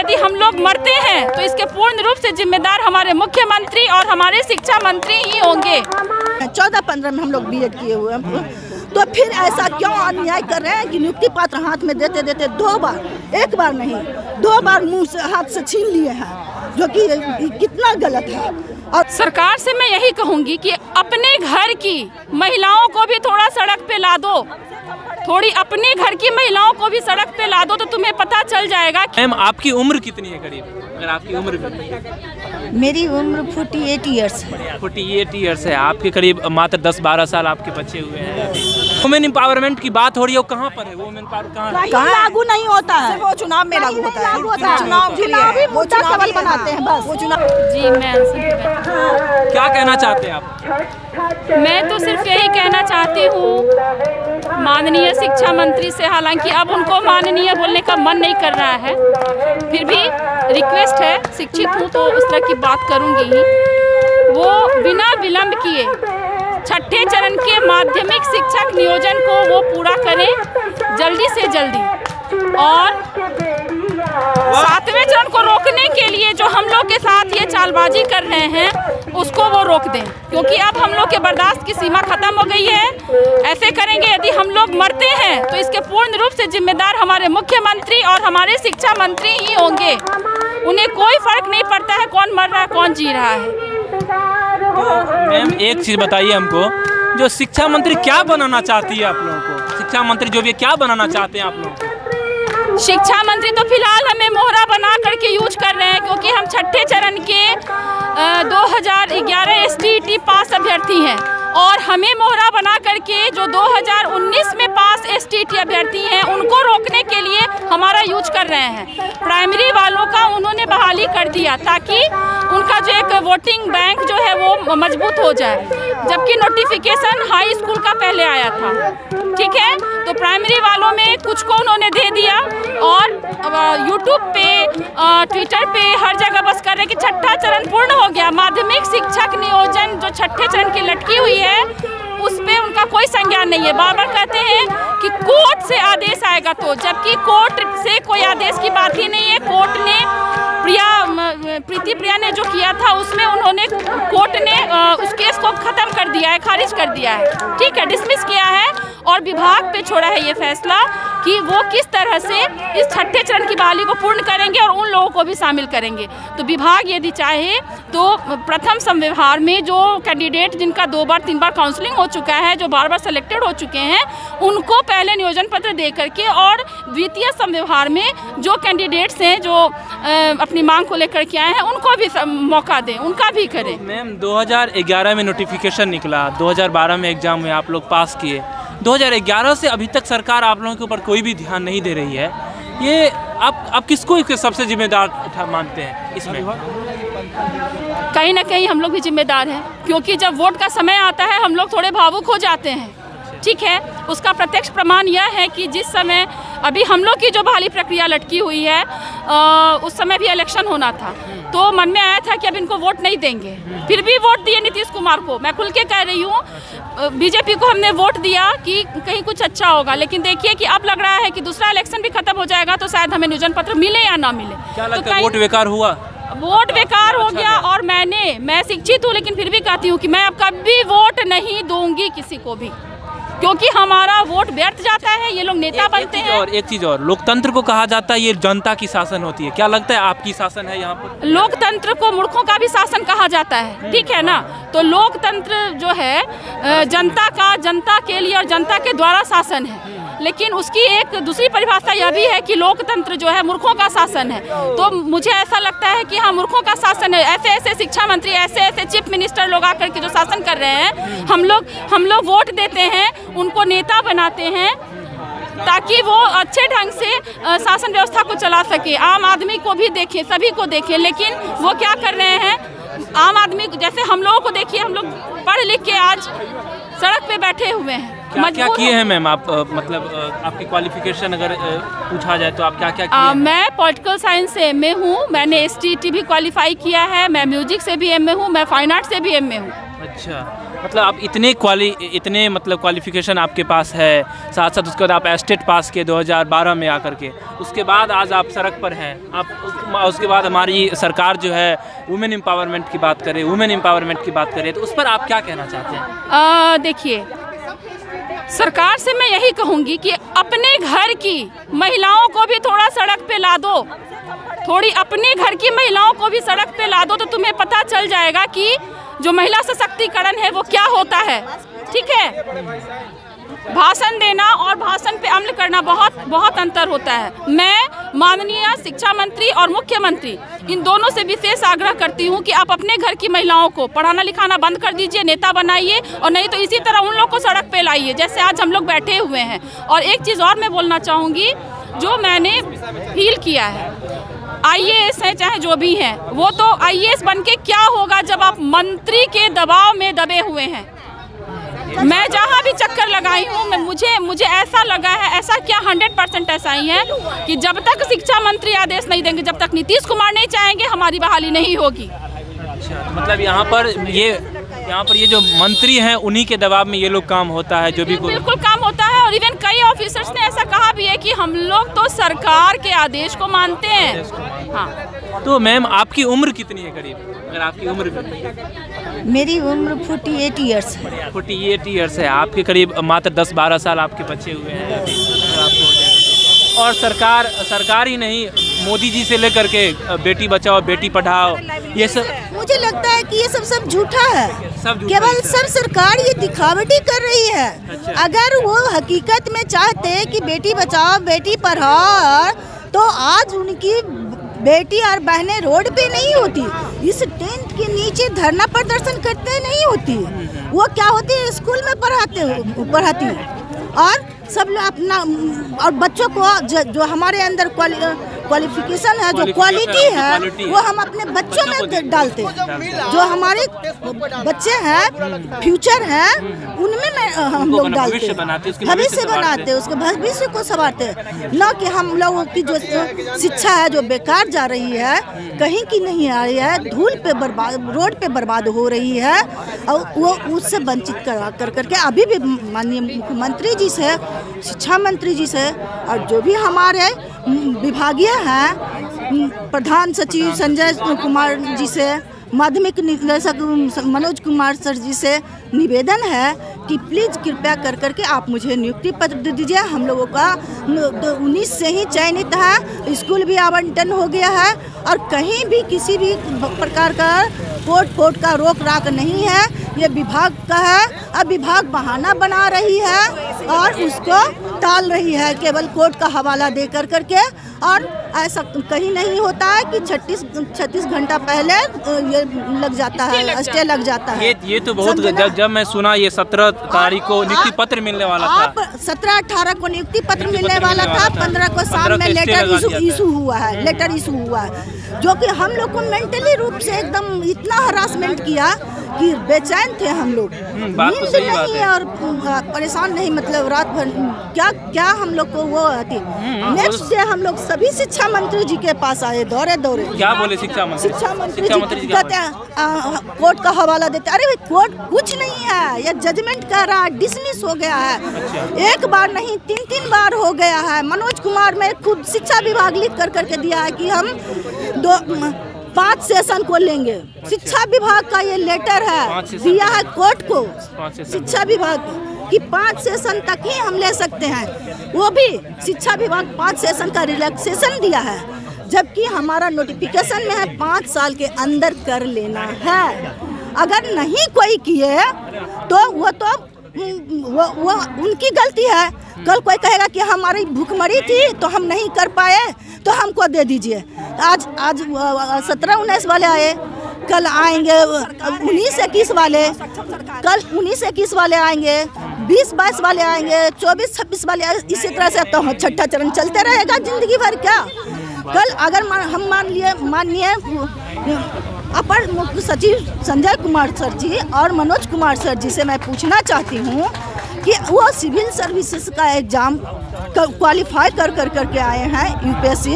यदि हम लोग मरते हैं तो इसके पूर्ण रूप से जिम्मेदार हमारे मुख्यमंत्री और हमारे शिक्षा मंत्री ही होंगे। 14-15 में हम लोग बीएड किए हुए हैं, तो फिर ऐसा क्यों अन्याय कर रहे हैं कि नियुक्ति पत्र हाथ में देते देते 2 बार, 1 बार नहीं 2 बार मुंह से हाथ से छीन लिए हैं, जो कि कितना गलत है। और सरकार से मैं यही कहूंगी कि अपने घर की महिलाओं को भी थोड़ा सड़क पे ला दो, थोड़ी अपने घर की महिलाओं को भी सड़क पे ला दो, तो तुम्हें पता चल जाएगा। मैम आपकी उम्र कितनी है करीब, अगर आपकी उम्र भी? मेरी उम्र 48 ईयर्स है। 48 ईयर्स है, आपके करीब मात्र 10-12 साल आपके बचे हुए हैं। वुमेन एम्पावरमेंट की बात हो रही है, वो कहाँ पर है? वो वुमेन पावर कहाँ लागू नहीं होता है, वो चुनाव में लागू होता है। चुनावी मुद्दा केवल बनाते हैं बस। वो चुनाव जी मैं क्या कहना चाहते हैं आप? मैं तो सिर्फ यही कहना चाहती हूँ माननीय शिक्षा मंत्री से, हालांकि अब उनको माननीय बोलने का मन नहीं कर रहा है, फिर भी रिक्वेस्ट है, शिक्षित हूँ तो उस तरह की बात करूँगी ही। वो बिना विलंब किए 6ठे चरण के माध्यमिक शिक्षक नियोजन को वो पूरा करें जल्दी से जल्दी, और 7वें चरण को रोकने के लिए जो हम लोग के साथ ये चालबाजी कर रहे हैं उसको वो रोक दें, क्योंकि अब हम लोग के बर्दाश्त की सीमा खत्म हो गई है। ऐसे करेंगे यदि हम लोग मरते हैं तो इसके पूर्ण रूप से जिम्मेदार हमारे मुख्यमंत्री और हमारे शिक्षा मंत्री ही होंगे। उन्हें कोई फर्क नहीं पड़ता है कौन मर रहा है कौन जी रहा है। मैम एक चीज़ बताइए हमको, जो शिक्षा मंत्री क्या बनाना चाहती है आप लोगों को? शिक्षा मंत्री जो भी क्या बनाना चाहते हैं आप लोगों को? शिक्षा मंत्री तो फिलहाल हमें मोहरा बना करके यूज कर रहे हैं, क्योंकि हम 6ठे चरण के 2011 STET पास अभ्यर्थी हैं, और हमें मोहरा बना करके जो 2019 में पास STET अभ्यर्थी हैं उनको रोकने के लिए हमारा यूज कर रहे हैं। प्राइमरी वालों का उन्होंने बहाली कर दिया ताकि उनका जो एक वोटिंग बैंक जो है वो मजबूत हो जाए, जबकि नोटिफिकेशन हाई स्कूल का पहले आया था। ठीक है, तो प्राइमरी वालों में कुछ को उन्होंने दे दिया, और यूट्यूब पे ट्विटर पे हर जगह बस कर रहे हैं कि 6ठा चरण पूर्ण हो गया। माध्यमिक शिक्षक नियोजन जो 6ठे चरण की लटकी हुई है उस पे उनका कोई संज्ञान नहीं है। बार बार कहते हैं कि कोर्ट से आदेश आएगा, तो जबकि कोर्ट से कोई आदेश की बात ही नहीं है। कोर्ट ने प्रीति प्रिया ने जो किया था उसमें उन्होंने, कोर्ट ने उस केस को खत्म कर दिया है, खारिज कर दिया है, ठीक है, डिसमिस किया है, और विभाग पे छोड़ा है ये फैसला कि वो किस तरह से इस 6ठे चरण की बहाली को पूर्ण करेंगे और उन लोगों को भी शामिल करेंगे। तो विभाग यदि चाहे तो प्रथम संव्यवहार में जो कैंडिडेट जिनका 2 बार 3 बार काउंसलिंग हो चुका है, जो बार बार सेलेक्टेड हो चुके हैं, उनको पहले नियोजन पत्र दे करके, और द्वितीय संव्यवहार में जो कैंडिडेट्स हैं जो अपनी मांग को लेकर के आए हैं उनको भी मौका दें, उनका भी करें। मैम 2011 में नोटिफिकेशन निकला, 2012 में एग्जाम में आप लोग पास किए, 2011 से अभी तक सरकार आप लोगों के ऊपर कोई भी ध्यान नहीं दे रही है। ये आप किसको इसके सबसे जिम्मेदार मानते हैं इसमें? कहीं ना कहीं हम लोग भी जिम्मेदार हैं, क्योंकि जब वोट का समय आता है हम लोग थोड़े भावुक हो जाते हैं। ठीक है, उसका प्रत्यक्ष प्रमाण यह है कि जिस समय अभी हम लोग की जो बहाली प्रक्रिया लटकी हुई है, उस समय भी इलेक्शन होना था, तो मन में आया था कि अब इनको वोट नहीं देंगे, फिर भी वोट दिए नीतीश कुमार को। मैं खुल के कह रही हूँ, बीजेपी को हमने वोट दिया कि कहीं कुछ अच्छा होगा, लेकिन देखिए कि अब लग रहा है कि दूसरा इलेक्शन भी खत्म हो जाएगा तो शायद हमें नियोजन पत्र मिले या ना मिले। क्या लगता है वोट बेकार हुआ? वोट बेकार हो गया, और मैं शिक्षित हूँ लेकिन फिर भी कहती हूँ कि मैं अब कभी वोट नहीं दूंगी किसी को भी, क्योंकि हमारा वोट व्यर्थ जाता है। ये लोग नेता बनते हैं। और एक चीज़ और, लोकतंत्र को कहा जाता है ये जनता की शासन होती है, क्या लगता है आपकी शासन है यहाँ पर? लोकतंत्र को मूर्खों का भी शासन कहा जाता है, ठीक है ना। तो लोकतंत्र जो है जनता का, जनता के लिए और जनता के द्वारा शासन है, लेकिन उसकी एक दूसरी परिभाषा यह भी है कि लोकतंत्र जो है मूर्खों का शासन है। तो मुझे ऐसा लगता है कि हाँ, मूर्खों का शासन है। ऐसे ऐसे शिक्षा मंत्री, ऐसे ऐसे चीफ मिनिस्टर लोग आकर के जो शासन कर रहे हैं, हम लोग वोट देते हैं, उनको नेता बनाते हैं ताकि वो अच्छे ढंग से शासन व्यवस्था को चला सके, आम आदमी को भी देखें, सभी को देखें। लेकिन वो क्या कर रहे हैं, आम आदमी जैसे हम लोगों को देखिए, हम लोग पढ़ लिख के आज सड़क पे बैठे हुए हैं। क्या किए हैं मैम आप? मतलब आपकी क्वालिफिकेशन अगर पूछा जाए तो आप क्या क्या किए हैं? मैं पॉलिटिकल साइंस से MA हूँ, मैंने STET भी क्वालिफाई किया है, मैं म्यूजिक से भी MA हूँ, मैं फाइन आर्ट से भी MA हूँ। अच्छा, मतलब आप इतने मतलब क्वालिफिकेशन आपके पास है, साथ साथ उसके बाद आप एस्टेट पास किए 2012 में आकर के, उसके बाद आज आप सड़क पर हैं। आप उसके बाद हमारी सरकार जो है वुमेन एम्पावरमेंट की बात करे, तो उस पर आप क्या कहना चाहते हैं? देखिए, सरकार से मैं यही कहूँगी कि अपने घर की महिलाओं को भी थोड़ा सड़क पे ला दो, थोड़ी अपने घर की महिलाओं को भी सड़क पे ला दो, तो तुम्हें पता चल जाएगा कि जो महिला सशक्तिकरण है वो क्या होता है। ठीक है, भाषण देना और भाषण पे अमल करना बहुत अंतर होता है। मैं माननीय शिक्षा मंत्री और मुख्यमंत्री इन दोनों से विशेष आग्रह करती हूँ कि आप अपने घर की महिलाओं को पढ़ाना लिखाना बंद कर दीजिए, नेता बनाइए, और नहीं तो इसी तरह उन लोग को सड़क पे लाइए जैसे आज हम लोग बैठे हुए हैं। और एक चीज़ और मैं बोलना चाहूँगी, जो मैंने फील किया है, IAS है चाहे जो भी हैं, वो तो IAS बन के क्या होगा जब आप मंत्री के दबाव में दबे हुए हैं। मैं जहाँ भी चक्कर लगाई हूँ, मुझे ऐसा लगा है, ऐसा क्या 100% ऐसा ही है कि जब तक शिक्षा मंत्री आदेश नहीं देंगे, जब तक नीतीश कुमार नहीं चाहेंगे, हमारी बहाली नहीं होगी। अच्छा, मतलब यहाँ पर ये जो मंत्री हैं उन्हीं के दबाव में ये लोग काम होता है, जो भी बिल्कुल काम होता है। और इवन कई ऑफिसर्स ने ऐसा कहा भी है कि हम लोग तो सरकार के आदेश को मानते हैं। हाँ, तो मैम आपकी उम्र कितनी है करीब? अगर आपकी उम्र भी? मेरी उम्र 48 ईयर्स है। 48 ईयर्स है, आपके करीब मात्र 10-12 साल आपके बचे हुए हैं अभी, अगर आपको हो जाएगा तो। और सरकार ही नहीं, मोदी जी से लेकर के बेटी बचाओ बेटी पढ़ाओ, ये सब मुझे लगता है कि ये सब झूठा है, केवल सब सरकार ये दिखावटी कर रही है। अच्छा। अगर वो हकीकत में चाहते कि बेटी बचाओ बेटी पढ़ाओ, तो आज उनकी बेटी और बहनें रोड पे नहीं होती, इस टेंट के नीचे धरना प्रदर्शन करते नहीं होती। वो क्या होती है, स्कूल में पढ़ाती और सब लोग अपना, और बच्चों को जो हमारे अंदर क्वालिफिकेशन है, जो क्वालिटी है, वो हम अपने बच्चों में डालते हैं। जो हमारे बच्चे हैं, फ्यूचर हैं, उनमें हम लोग डालते हैं, भविष्य बनाते हैं, उसके भविष्य को संवारते हैं। न कि हम लोगों की जो शिक्षा है जो बेकार जा रही है, कहीं की नहीं आ रही है, धूल पे बर्बाद, रोड पे बर्बाद हो रही है, और वो उससे वंचित कर करके अभी भी माननीय मुख्यमंत्री जी से, शिक्षा मंत्री जी से, और जो भी हमारे विभागीय हैं, प्रधान सचिव संजय कुमार जी से, माध्यमिक निदेशक मनोज कुमार सर जी से निवेदन है कि प्लीज़ कृपया कर करके आप मुझे नियुक्ति पत्र दे दीजिए। हम लोगों का 19 से ही चयनित है, स्कूल भी आवंटन हो गया है, और कहीं भी किसी भी प्रकार का कोर्ट का रोक राक नहीं है, ये विभाग का है। अब विभाग बहाना बना रही है और उसको टाल रही है, केवल कोर्ट का हवाला दे कर करके। और ऐसा कहीं नहीं होता है कि 36 घंटा पहले ये लग जाता है, स्टे लग जाता है। ये तो बहुत, जब मैं सुना ये 17 तारीख को नियुक्ति पत्र मिलने वाला था, 17-18 को नियुक्ति पत्र मिलने वाला था, 15 को शाम में लेटर इशू हुआ है, जो कि हम लोग को मेंटली रूप से एकदम इतना हरासमेंट किया कि बेचैन थे हम लोग, नींद नहीं है और परेशान नहीं, मतलब रात भर क्या हम लोग को वो आती। नेक्स्ट डे हम लोग सभी शिक्षा मंत्री जी के पास आए, दौरे क्या बोले शिक्षा मंत्री जी कहते हैं कोर्ट का हवाला देते। अरे कोर्ट कुछ नहीं है, ये जजमेंट कह रहा है, डिसमिस हो गया है। अच्छा। एक बार नहीं 3 बार हो गया है। मनोज कुमार में खुद शिक्षा विभाग लिख कर करके दिया है कि हम 5 सेशन को लेंगे। शिक्षा विभाग का ये लेटर है, दिया है कोर्ट को, शिक्षा विभाग कि 5 सेशन तक ही हम ले सकते हैं। वो भी शिक्षा विभाग 5 सेशन का रिलैक्सेशन दिया है, जबकि हमारा नोटिफिकेशन में है 5 साल के अंदर कर लेना है। अगर नहीं कोई किए तो वो उनकी गलती है। कल कोई कहेगा कि हमारी भूखमरी थी तो हम नहीं कर पाए, तो हमको दे दीजिए। आज 17-19 वाले आए, कल आएंगे 19-21 वाले, कल 19-21 वाले आएंगे, 20-22 वाले आएंगे, 24-26 वाले, इसी तरह से तो छठा चरण चलते रहेगा जिंदगी भर। क्या कल अगर हम माननीय अपर मुख्य सचिव संजय कुमार सर जी और मनोज कुमार सर जी से मैं पूछना चाहती हूँ कि वो सिविल सर्विसेज का एग्ज़ाम क्वालिफाई कर करके आए हैं यूपीएससी,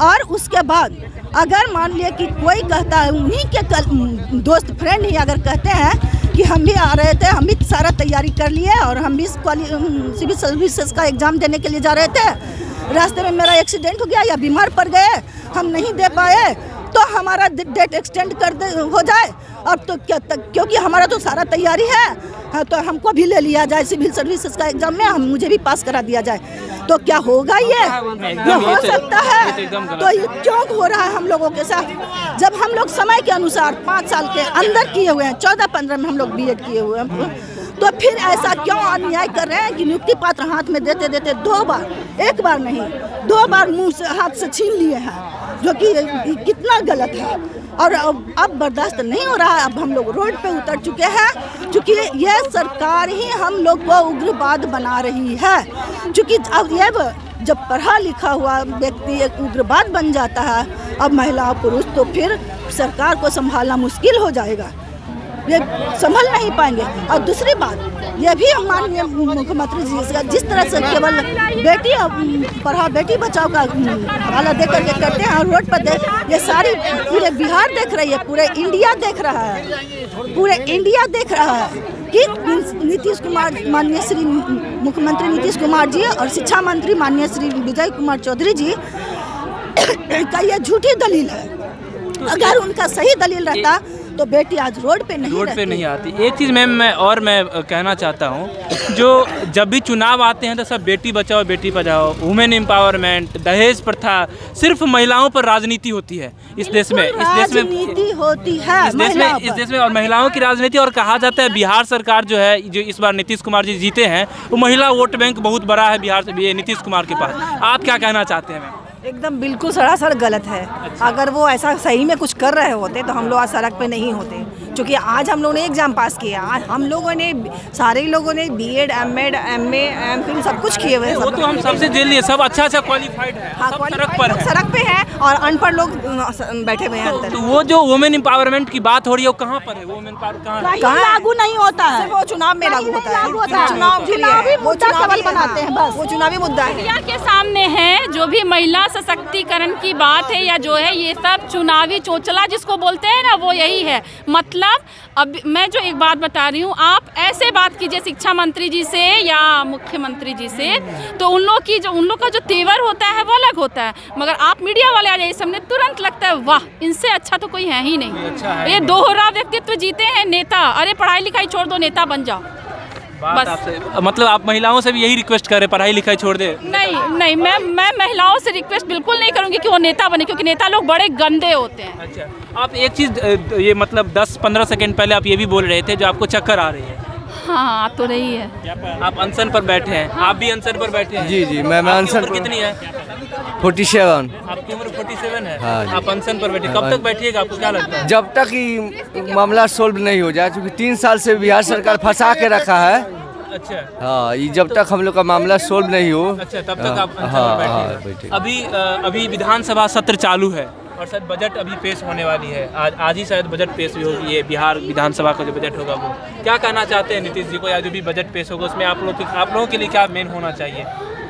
और उसके बाद अगर मान लिया कि कोई कहता है, उन्हीं के दोस्त फ्रेंड ही अगर कहते हैं कि हम भी आ रहे थे, हम भी सारा तैयारी कर लिए और हम भी सिविल सर्विसेज का एग्ज़ाम देने के लिए जा रहे थे। रास्ते में मेरा एक्सीडेंट हो गया या बीमार पड़ गए, हम नहीं दे पाए, तो हमारा डेट एक्सटेंड हो जाए। अब तो क्या क्योंकि हमारा तो सारा तैयारी है, हाँ, तो हमको भी ले लिया जाए सिविल सर्विसेज का एग्ज़ाम में, मुझे भी पास करा दिया जाए। तो क्या होगा ये हो सकता है? तो ये क्यों हो रहा है हम लोगों के साथ? जब हम लोग समय के अनुसार 5 साल के अंदर किए हुए हैं, 14-15 में हम लोग बीएड किए हुए हैं, तो फिर ऐसा क्यों अन्याय कर रहे हैं कि नियुक्ति पत्र हाथ में देते देते 2 बार, 1 बार नहीं 2 बार मुंह से हाथ से छीन लिए हैं, जो कि कितना गलत है। और अब बर्दाश्त नहीं हो रहा है। अब हम लोग रोड पे उतर चुके हैं, क्योंकि यह सरकार ही हम लोग को उग्रवाद बना रही है। क्योंकि अब ये जब पढ़ा लिखा हुआ व्यक्ति एक उग्रवाद बन जाता है, अब महिला पुरुष, तो फिर सरकार को संभालना मुश्किल हो जाएगा, ये संभल नहीं पाएंगे। और दूसरी बात ये भी हम माननीय मुख्यमंत्री जी जिस तरह से केवल बेटी पढ़ाओ बेटी बचाओ का हवाला दे करके करते हैं, और रोड पर ये सारी पूरे बिहार देख रही है, पूरे इंडिया देख रहा है, पूरे इंडिया देख रहा है कि नीतीश कुमार, माननीय श्री मुख्यमंत्री नीतीश कुमार जी और शिक्षा मंत्री माननीय श्री विजय कुमार चौधरी जी का ये झूठी दलील है। अगर उनका सही दलील रहता तो बेटी आज रोड पे नहीं आती। एक चीज़ मैं कहना चाहता हूँ, जो जब भी चुनाव आते हैं तो सब बेटी बचाओ बेटी पढ़ाओ, वुमेन एम्पावरमेंट, दहेज प्रथा, सिर्फ महिलाओं पर राजनीति होती है इस देश में। राजनीति होती है इस देश में और महिलाओं की राजनीति। और कहा जाता है बिहार सरकार जो है, जो इस बार नीतीश कुमार जी जीते हैं, वो महिला वोट बैंक बहुत बड़ा है बिहार से नीतीश कुमार के पास। आप क्या कहना चाहते हैं? एकदम बिल्कुल सरासर गलत है। अगर वो ऐसा सही में कुछ कर रहे होते तो हम लोग आज सड़क पे नहीं होते, क्योंकि आज हम लोगों ने एग्जाम पास किया। आज हम लोगों ने सारे लोगों ने बीएड, एमएड, एमए, एमफिल सब कुछ किए हुए हैं। वो तो हम सबसे जेल लिए, सब अच्छा क्वालिफाइड है, हाँ, सड़क पे है और अनपढ़ लोग बैठे हुए हैं अंदर। तो वो जो वुमेन एम्पावरमेंट की बात हो रही है, वो कहाँ पर है? वुमेन पावर कहाँ लागू नहीं होता है, वो चुनाव में लागू होता है। चुनावी बनाते हैं, बस वो चुनावी मुद्दा है। मीडिया के सामने है जो भी महिला सशक्तिकरण की बात है, या जो है ये सब चुनावी चोचला जिसको बोलते हैं ना, वो यही है। मतलब अब मैं जो एक बात बता रही हूँ, आप ऐसे बात कीजिए शिक्षा मंत्री जी से या मुख्यमंत्री जी से, तो उन लोग का जो तेवर होता है वो अलग होता है। मगर आप मीडिया वाले आ जाइए सामने, तुरंत लगता है वाह, इनसे अच्छा तो कोई है ही नहीं। ये दोहरा व्यक्तित्व जीते हैं नेता। अरे पढ़ाई लिखाई छोड़ दो, नेता बन जाओ बस। मतलब आप महिलाओं से भी यही रिक्वेस्ट करें, पढ़ाई लिखाई छोड़ दे? नहीं, मैं महिलाओं से रिक्वेस्ट बिल्कुल नहीं करूंगी कि वो नेता बने, क्योंकि नेता लोग बड़े गंदे होते हैं। अच्छा, आप एक चीज़ ये मतलब 10-15 सेकंड पहले आप ये भी बोल रहे थे जो आपको चक्कर आ रही है। हाँ, आ तो रही है। आप अनशन पर बैठे हैं? आप भी अनशन पर बैठे हैं? जी, मैं अनशन पर। कितनी है? 47। आपकी उम्र 47 है? हाँ, आप अनशन पर बैठे, कब तक बैठिएगा? आपको क्या लगता है? जब तक ये मामला सोल्व नहीं हो जाए, क्योंकि 3 साल से बिहार सरकार फंसा के रखा है। अच्छा, हाँ, ये जब तक हम लोग का मामला सोल्व नहीं हो, अच्छा, तब तक आप अनशन पर बैठे। अभी विधानसभा सत्र चालू है और शायद बजट अभी पेश होने वाली है। आज ही शायद बजट पेश भी होगी, ये बिहार विधानसभा का जो बजट होगा वो। क्या कहना चाहते हैं नीतीश जी को, या जो भी बजट पेश होगा उसमें आप लोगों के लिए क्या मेन होना चाहिए?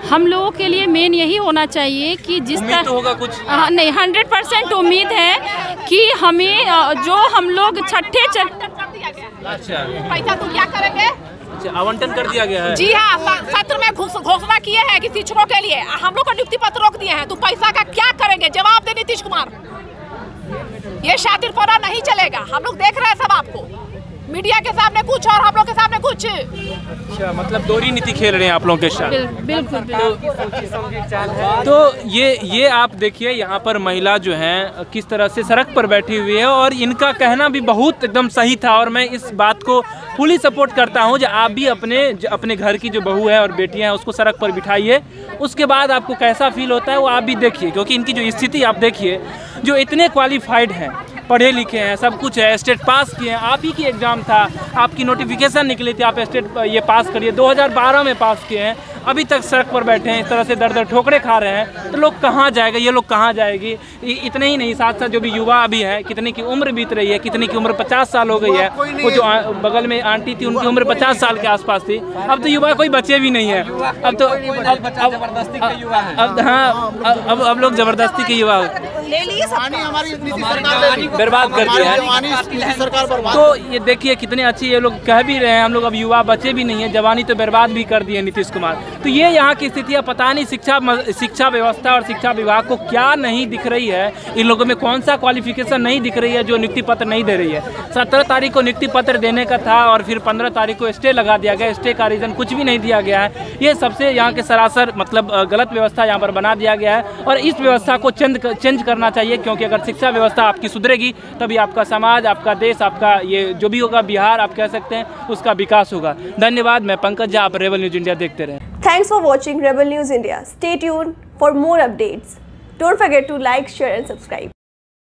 हम लोगों के लिए मेन यही होना चाहिए कि जिस तरह तो होगा कुछ नहीं, 100% उम्मीद है कि हमें जो हम लोग छठे अच्छा पैसा तो क्या करेंगे? आवंटन कर दिया गया है। जी हाँ, सत्र में घोषणा किए हैं कि शिक्षकों के लिए हम लोग का नियुक्ति पत्र रोक दिए हैं, तो पैसा का क्या करेंगे? जवाब दे नीतीश कुमार। ये शातिरपना नहीं चलेगा। हम लोग देख रहे हैं सब आपको, मीडिया के सामने कुछ और हम लोग के सामने कुछ। अच्छा, मतलब दोहरी नीति खेल रहे हैं आप लोगों के साथ। बिल्कुल। तो ये आप देखिए, यहाँ पर महिला जो हैं किस तरह से सड़क पर बैठी हुई है, और इनका कहना भी बहुत एकदम सही था। और मैं इस बात को फुली सपोर्ट करता हूँ, जो आप भी अपने घर की जो बहू है और बेटियाँ हैं उसको सड़क पर बिठाइए, उसके बाद आपको कैसा फील होता है वो आप भी देखिए। क्योंकि इनकी जो स्थिति आप देखिए, जो इतने क्वालिफाइड हैं, पढ़े लिखे हैं, सब कुछ है, स्टेट पास किए हैं। आप ही की एग्ज़ाम था, आपकी नोटिफिकेशन निकली थी, आप स्टेट ये पास करिए, 2012 में पास किए हैं, अभी तक सड़क पर बैठे हैं, इस तरह से दर ठोकरे खा रहे हैं। तो लोग कहाँ जाएगा, ये लोग कहाँ जाएगी? इतने ही नहीं, साथ साथ जो भी युवा अभी है, कितने की उम्र बीत रही है, कितने की उम्र 50 साल हो गई है। वो जो बगल में आंटी थी उनकी उम्र 50 साल के आसपास थी। अब तो युवा कोई बच्चे भी नहीं है। अब तो जबरदस्ती के युवा हैं। अब लोग जबरदस्ती के युवा ले लिए सब, बर्बाद कर दिया है। तो ये देखिए कितने अच्छी ये लोग कह भी रहे हैं, हम लोग अब युवा बच्चे भी नहीं है, जवानी तो बर्बाद भी कर दिए नीतीश कुमार। तो ये यहाँ की स्थितियाँ पता नहीं शिक्षा व्यवस्था और शिक्षा विभाग को क्या नहीं दिख रही है, इन लोगों में कौन सा क्वालिफिकेशन नहीं दिख रही है जो नियुक्ति पत्र नहीं दे रही है। 17 तारीख को नियुक्ति पत्र देने का था और फिर 15 तारीख को स्टे लगा दिया गया, स्टे का रीज़न कुछ भी नहीं दिया गया है। ये सबसे यहाँ के सरासर मतलब गलत व्यवस्था यहाँ पर बना दिया गया है और इस व्यवस्था को चेंज करना चाहिए, क्योंकि अगर शिक्षा व्यवस्था आपकी सुधरेगी तभी आपका समाज, आपका देश, आपका ये जो भी होगा बिहार आप कह सकते हैं, उसका विकास होगा। धन्यवाद। मैं पंकज झा, आप रेबल न्यूज़ इंडिया देखते रहें। Thanks for watching Rebel News India. Stay tuned for more updates. Don't forget to like, share and subscribe.